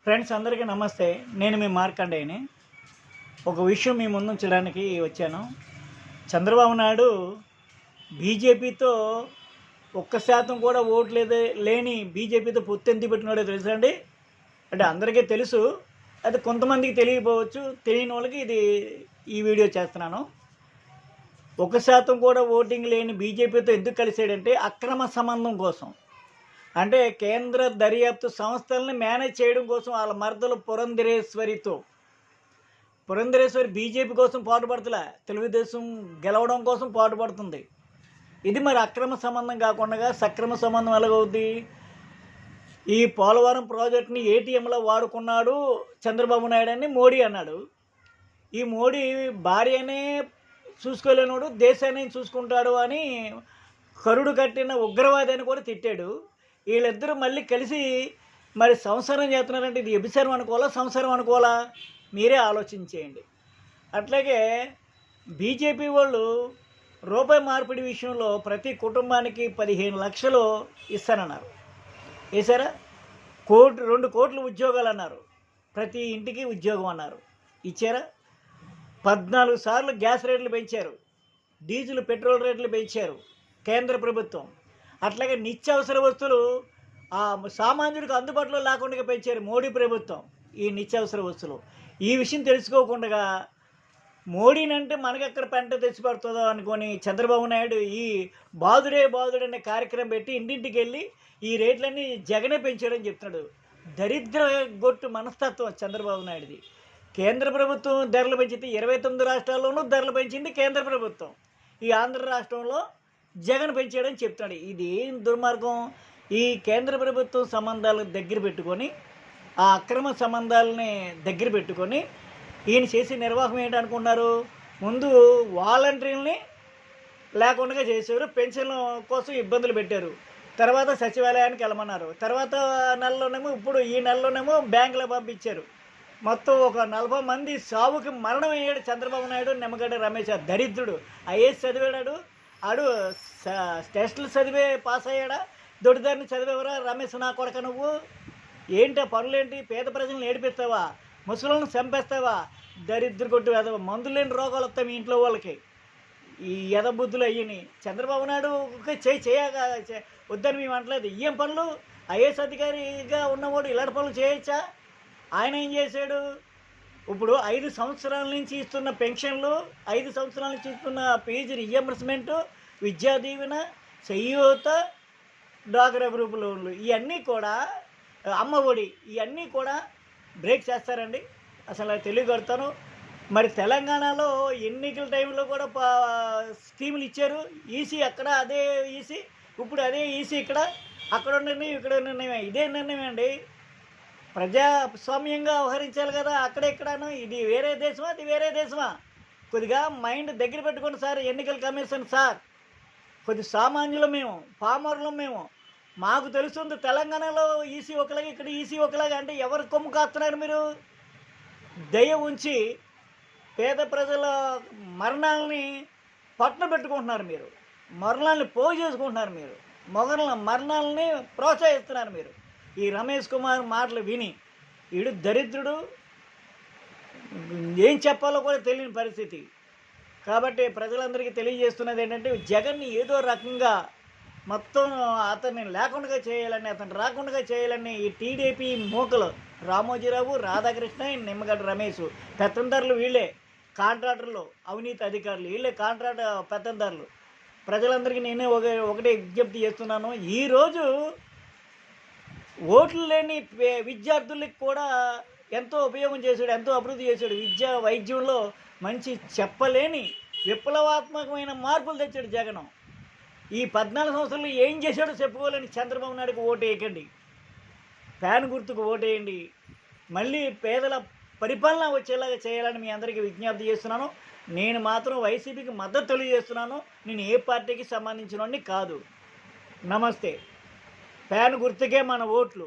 Friends అందరికీ నమస్తే. నేను మీ మార్కండేయని. ఒక విషయం మీ ముందుంచడానికి వచ్చాను. చంద్రబాబు నాయుడు బీజేపీతో 1% కూడా లేని బీజేపీతో పొత్తెందుకు పెట్టినాడో తెలుసా అండి? అంటే అందరికీ తెలుసు, అది కొంతమందికి తెలియకపోవచ్చు. తెలియని వాళ్ళకి ఈ వీడియో చేస్తున్నాను. 1% కూడా ఓటింగ్ లేని బీజేపీతో ఎందుకు కలిసాడంటే అక్రమ సంబంధం కోసం. అంటే కేంద్ర దర్యాప్తు సంస్థల్ని మేనేజ్ చేయడం కోసం వాళ్ళ మరదలు పురంధరేశ్వరి బీజేపీ కోసం పాటుపడుతులే, తెలుగుదేశం గెలవడం కోసం పాటుపడుతుంది. ఇది మరి అక్రమ సంబంధం కాకుండా సక్రమ సంబంధం ఎలాగవుద్ది? ఈ పోలవరం ప్రాజెక్టుని ఏటీఎంలో వాడుకున్నాడు చంద్రబాబు నాయుడు అని మోడీ అన్నాడు. ఈ మోడీ భార్యనే చూసుకోలేనోడు దేశాన్ని చూసుకుంటాడు అని కరుడు కట్టిన ఉగ్రవాది అని కూడా తిట్టాడు. వీళ్ళిద్దరూ మళ్ళీ కలిసి మరి సంసారం చేస్తున్నారంటే ఇది వ్యభిచారం అనుకోవాలా, సంసారం అనుకోవాలా? మీరే ఆలోచించేయండి. అట్లాగే బీజేపీ వాళ్ళు రూపాయి మార్పిడి విషయంలో ప్రతి కుటుంబానికి 15 లక్షలు ఇస్తానన్నారు. వేసారా? 2 కోట్ల ఉద్యోగాలు అన్నారు, ప్రతి ఇంటికి ఉద్యోగం అన్నారు. ఇచ్చారా? 14 సార్లు గ్యాస్ రేట్లు పెంచారు, డీజిల్ పెట్రోల్ రేట్లు పెంచారు కేంద్ర ప్రభుత్వం. అట్లాగే నిత్యావసర వస్తువులు సామాన్యుడికి అందుబాటులో లేకుండా పెంచారు మోడీ ప్రభుత్వం ఈ నిత్యావసర వస్తువులు. ఈ విషయం తెలుసుకోకుండా మోడీనంటే మనకెక్కడ పెంట తెచ్చి పడుతుందో అనుకొని చంద్రబాబు నాయుడు ఈ బాదుడే అనే కార్యక్రమం పెట్టి ఇంటింటికి వెళ్ళి ఈ రేట్లన్నీ జగనే పెంచాడని చెప్తున్నాడు. దరిద్ర గొట్టు మనస్తత్వం చంద్రబాబు నాయుడుది. కేంద్ర ప్రభుత్వం ధరలు పెంచితే 29 రాష్ట్రాల్లోనూ ధరలు పెంచింది కేంద్ర ప్రభుత్వం. ఈ ఆంధ్ర రాష్ట్రంలో జగన్ పెంచాడని చెప్తున్నాడు. ఇది ఏం దుర్మార్గం? ఈ కేంద్ర ప్రభుత్వం సంబంధాలు దగ్గర పెట్టుకొని, ఆ అక్రమ సంబంధాలని దగ్గర పెట్టుకొని ఈయన చేసే నిర్వాహం ఏంటనుకున్నారు? ముందు వాలంటీర్లని లేకుండా చేశారు, పెన్షన్ కోసం ఇబ్బందులు పెట్టారు. తర్వాత సచివాలయానికి వెళ్ళమన్నారు. తర్వాత ఇప్పుడు ఈ నెలలోనేమో బ్యాంకులో పంపించారు. మొత్తం ఒక 40 మంది సావుకి మరణం అయ్యాడు చంద్రబాబు నాయుడు. నిమ్మగడ్డ రమేష్ దరిద్రుడు ఐఏఎస్ చదివాడు, ఆడు టెస్టులు చదివే పాస్ అయ్యాడా? దొడ్డిదారిని చదివేవరా రమేష్ నా కొడక? నువ్వు ఏంటి పనులేంటి? పేద ప్రజలను ఏడిపిస్తావా? ముసలిని చంపేస్తావా? దరిద్ర కొట్టు ఎదవ మందులు లేని రోగాలు వస్తాయి మీ ఇంట్లో వాళ్ళకి. ఈ ఎదబుద్ధులు అయ్యని చంద్రబాబు నాయుడు వద్దని మేము అంటలేదు. ఏం పనులు? ఐఏఎస్ అధికారిగా ఉన్నవాడు ఇలాంటి పనులు చేయొచ్చా? ఆయన ఏం చేశాడు? ఇప్పుడు 5 సంవత్సరాల నుంచి ఇస్తున్న పెన్షన్లు, 5 సంవత్సరాల నుంచి ఇస్తున్న ఫీజు రియంబర్స్మెంటు, విద్యా దీవెన, చేయూత, డ్వాక్రా గ్రూప్ లోన్లు, ఇవన్నీ కూడా అమ్మ ఒడి, ఇవన్నీ కూడా బ్రేక్ చేస్తారండి. అసలు తెలియగడతాను. మరి తెలంగాణలో ఎన్నికల టైంలో కూడా స్కీములు ఇచ్చారు. ఈసీ అక్కడ అదే ఈసీ, ఇప్పుడు అదే ఈసీ ఇక్కడ. అక్కడ నిర్ణయం ఇక్కడ నిర్ణయం, ఇదే నిర్ణయం అండి. ప్రజాస్వామ్యంగా వ్యవహరించాలి కదా అక్కడెక్కడాను. ఇది వేరే దేశమా, అది వేరే దేశమా? కొద్దిగా మైండ్ దగ్గర పెట్టుకోండి సార్. ఎన్నికల కమిషన్ సార్, కొద్ది సామాన్యులు మేము, పామరులు మేము. మాకు తెలుస్తుంది తెలంగాణలో ఈసీ ఒకలాగా, ఇక్కడ ఈసీ ఒకలాగా. అంటే ఎవరు కొమ్ము కాస్తున్నారు మీరు? దయ ఉంచి పేద ప్రజల మరణాలని పట్టణ పెట్టుకుంటున్నారు మీరు, మరణాలని పోగు చేసుకుంటున్నారు మీరు, మరణాలని ప్రోత్సహిస్తున్నారు మీరు. ఈ రమేష్ కుమార్ మాటలు విని వీడు దరిద్రుడు, ఏం చెప్పాలో కూడా తెలియని పరిస్థితి. కాబట్టి ప్రజలందరికీ తెలియజేస్తున్నది ఏంటంటే జగన్ని ఏదో రకంగా మొత్తం అతన్ని లేకుండా చేయాలని, అతను రాకుండా చేయాలని ఈ టీడీపీ మూకలు రామోజీరావు, రాధాకృష్ణ, నిమ్మగడ్డ రమేష్ పెత్తందారులు వీళ్ళే. కాంట్రాక్టర్లు, అవినీతి అధికారులు వీళ్ళే కాంట్రాక్ట్ పెత్తందారులు. ప్రజలందరికీ నేనే ఒకటే విజ్ఞప్తి చేస్తున్నాను. ఈరోజు ఓట్లు లేని విద్యార్థులకి కూడా ఎంతో ఉపయోగం చేశాడు, ఎంతో అభివృద్ధి చేశాడు. విద్య వైద్యంలో మంచి చెప్పలేని విప్లవాత్మకమైన మార్పులు తెచ్చాడు జగన్. ఈ 14 సంవత్సరాలు ఏం చేశాడో చెప్పుకోలేని చంద్రబాబు నాయుడుకి ఓటు వేయకండి, ఫ్యాన్ గుర్తుకు ఓటేయండి. మళ్ళీ పేదల పరిపాలన వచ్చేలాగా చేయాలని మీ అందరికీ విజ్ఞప్తి చేస్తున్నాను. నేను మాత్రం వైసీపీకి మద్దతు తెలియజేస్తున్నాను. నేను ఏ పార్టీకి సంబంధించిన వాడిని కాదు. నమస్తే. ఫ్యాన్ గుర్తుకే మన ఓట్లు.